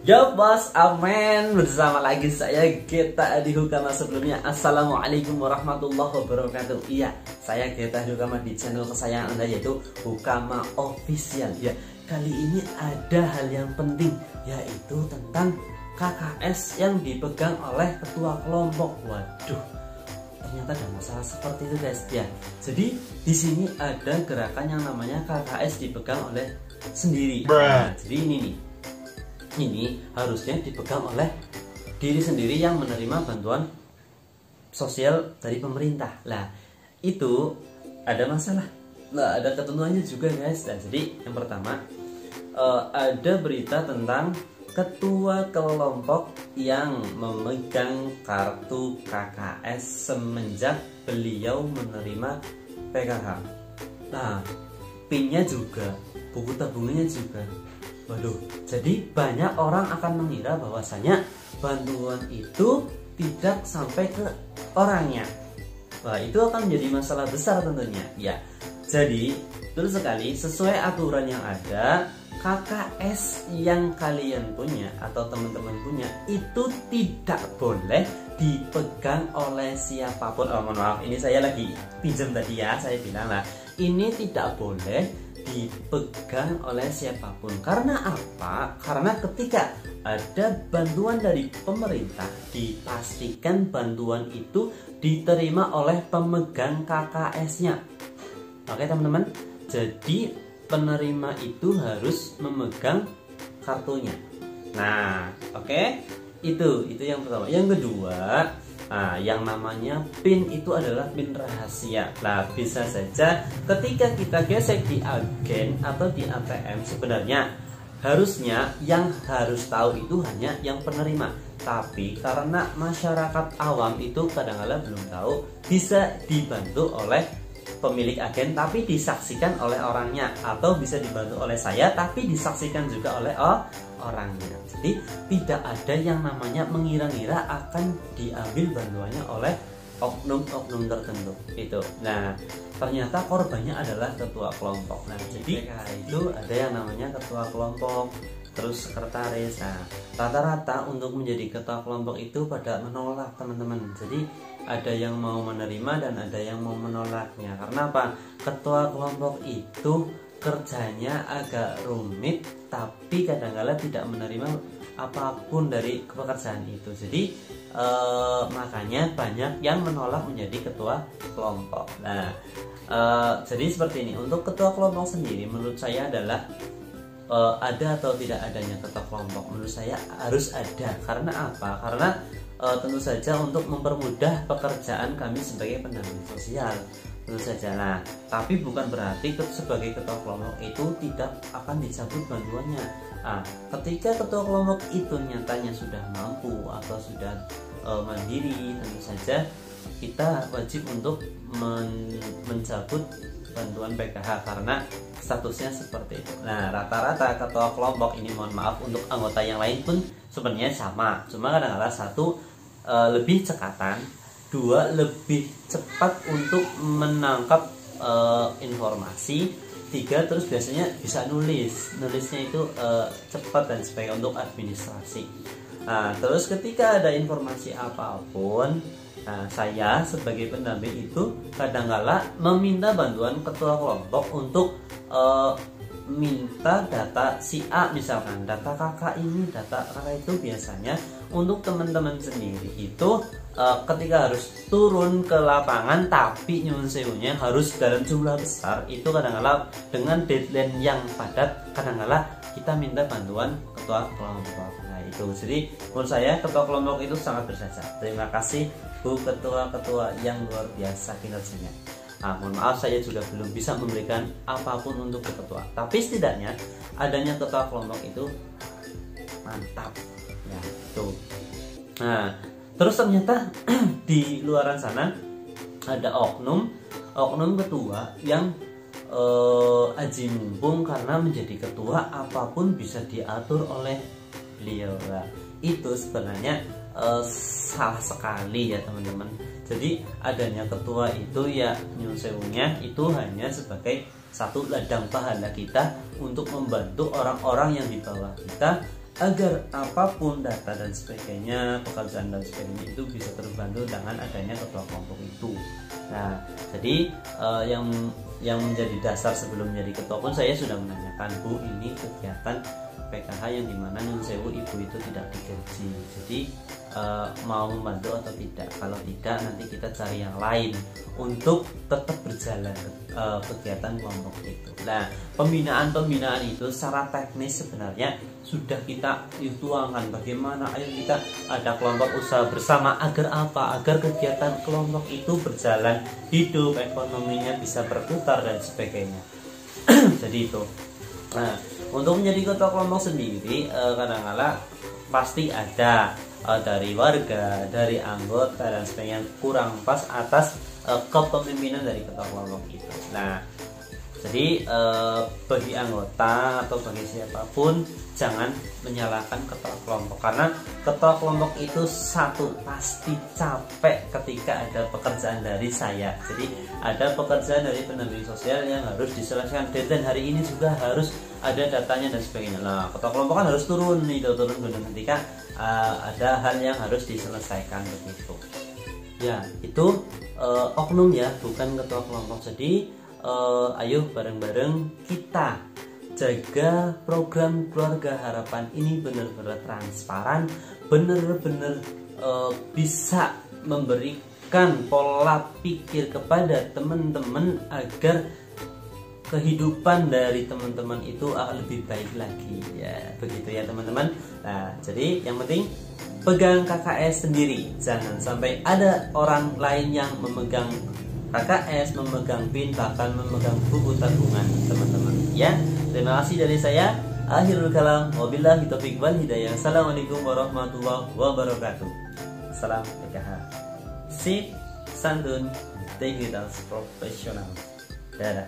Yo bos, amen. Bersama lagi saya Geta di Hukama. Sebelumnya assalamualaikum warahmatullahi wabarakatuh. Iya, saya Geta di Hukama di channel kesayangan Anda yaitu Hukama Official. Ya, kali ini ada hal yang penting, yaitu tentang KKS yang dipegang oleh ketua kelompok. Waduh, ternyata ada masalah seperti itu guys. Ya, jadi di sini ada gerakan yang namanya KKS dipegang oleh sendiri. Nah, jadi ini nih. Ini harusnya dipegang oleh diri sendiri yang menerima bantuan sosial dari pemerintah. Lah, itu ada masalah. Nah, ada ketentuannya juga guys. Dan jadi yang pertama ada berita tentang ketua kelompok yang memegang kartu KKS semenjak beliau menerima PKH. Nah, PIN-nya juga, buku tabungannya juga. Waduh, jadi banyak orang akan mengira bahwasanya bantuan itu tidak sampai ke orangnya. Wah, itu akan menjadi masalah besar tentunya. Ya, jadi betul sekali, sesuai aturan yang ada, KKS yang kalian punya atau teman-teman punya itu tidak boleh dipegang oleh siapapun. Oh, mohon maaf, ini saya lagi pinjam tadi ya, saya bilang lah, ini tidak boleh dipegang oleh siapapun. Karena apa? Karena ketika ada bantuan dari pemerintah, dipastikan bantuan itu diterima oleh pemegang KKS-nya. Oke teman-teman, jadi penerima itu harus memegang kartunya. Nah, oke, itu yang pertama. Yang kedua, nah, yang namanya PIN itu adalah PIN rahasia. Nah, bisa saja ketika kita gesek di agen atau di ATM, sebenarnya harusnya yang harus tahu itu hanya yang penerima. Tapi karena masyarakat awam itu kadang-kadang belum tahu, bisa dibantu oleh pemilik agen tapi disaksikan oleh orangnya, atau bisa dibantu oleh saya tapi disaksikan juga oleh orangnya. Jadi tidak ada yang namanya mengira-ngira akan diambil bantuannya oleh oknum-oknum tertentu itu. Nah, ternyata korbannya adalah ketua kelompok. Nah, jadi itu ada yang namanya ketua kelompok, terus sekretaris. Nah, rata-rata untuk menjadi ketua kelompok itu pada menolak teman-teman. Jadi ada yang mau menerima dan ada yang mau menolaknya. Karena apa? Ketua kelompok itu kerjanya agak rumit, tapi kadang-kadang tidak menerima apapun dari pekerjaan itu. Jadi makanya banyak yang menolak menjadi ketua kelompok. Nah, jadi seperti ini. Untuk ketua kelompok sendiri menurut saya adalah ada atau tidak adanya ketua kelompok, menurut saya harus ada. Karena apa? Karena tentu saja untuk mempermudah pekerjaan kami sebagai pendamping sosial, tentu saja. Nah, tapi bukan berarti sebagai ketua kelompok itu tidak akan dicabut bantuannya. Nah, ketika ketua kelompok itu nyatanya sudah mampu atau sudah mandiri, tentu saja kita wajib untuk mencabut bantuan PKH karena statusnya seperti itu. Nah, rata-rata ketua kelompok ini, mohon maaf, untuk anggota yang lain pun sebenarnya sama, cuma kadang-kadang satu lebih cekatan, dua lebih cepat untuk menangkap informasi, tiga terus biasanya bisa nulisnya itu cepat dan sebagainya untuk administrasi. Nah, terus ketika ada informasi apapun, nah, saya sebagai pendamping itu kadang-kala meminta bantuan ketua kelompok untuk minta data si A, misalkan data kakak ini, data kakak itu. Biasanya untuk teman-teman sendiri itu ketika harus turun ke lapangan tapi nyuwun sewunya harus dalam jumlah besar, itu kadang-kala dengan deadline yang padat, kadang-kala kita minta bantuan ketua kelompok. Nah, itu jadi menurut saya ketua kelompok itu sangat berjasa. Terima kasih Bu ketua-ketua yang luar biasa kinerjanya. Nah, mohon maaf saya juga belum bisa memberikan apapun untuk ketua, tapi setidaknya adanya ketua kelompok itu mantap ya, tuh. Nah, terus ternyata di luaran sana ada oknum ketua yang aji mumpung karena menjadi ketua apapun bisa diatur oleh beliau. Nah, itu sebenarnya salah sekali ya teman-teman. Jadi adanya ketua itu ya nyuwun sewunya itu hanya sebagai satu ladang pahala kita untuk membantu orang-orang yang di bawah kita agar apapun data dan sebagainya, pekerjaan dan sebagainya itu bisa terbantu dengan adanya ketua kelompok itu. Nah, jadi yang menjadi dasar sebelum menjadi ketua pun saya sudah menanyakan, Bu, ini kegiatan PKH yang dimana Nyun Sewu ibu itu tidak digaji, jadi mau membantu atau tidak? Kalau tidak, nanti kita cari yang lain untuk tetap berjalan kegiatan kelompok itu. Nah, pembinaan itu secara teknis sebenarnya sudah kita tuangkan bagaimana, ayo kita ada kelompok usaha bersama agar apa? Agar kegiatan kelompok itu berjalan, hidup, ekonominya bisa berputar dan sebagainya. Jadi itu. Nah, untuk menjadi ketua kelompok sendiri kadang-kala pasti ada dari warga, dari anggota dan sebagainya kurang pas atas kepemimpinan dari ketua kelompok itu. Nah, jadi bagi anggota atau bagi siapapun jangan menyalahkan ketua kelompok, karena ketua kelompok itu satu pasti capek ketika ada pekerjaan dari saya. Jadi ada pekerjaan dari pendamping sosial yang harus diselesaikan, dan hari ini juga harus ada datanya dan sebagainya. Nah, ketua kelompok kan harus turun benar ketika ada hal yang harus diselesaikan begitu. Ya, itu oknum ya, bukan ketua kelompok. Jadi ayo bareng-bareng kita jaga program Keluarga Harapan ini benar-benar transparan, benar-benar bisa memberikan pola pikir kepada teman-teman agar kehidupan dari teman-teman itu akan lebih baik lagi ya, begitu ya teman-teman. Nah, jadi yang penting pegang KKS sendiri, jangan sampai ada orang lain yang memegang KKS, memegang PIN, bahkan memegang buku tabungan teman-teman ya. Terima kasih dari saya. Akhirul kalam, wabillahi taufiq wal hidayah. Assalamualaikum warahmatullahi wabarakatuh. Salam PKH. Sip, santun, integritas profesional. Dadah.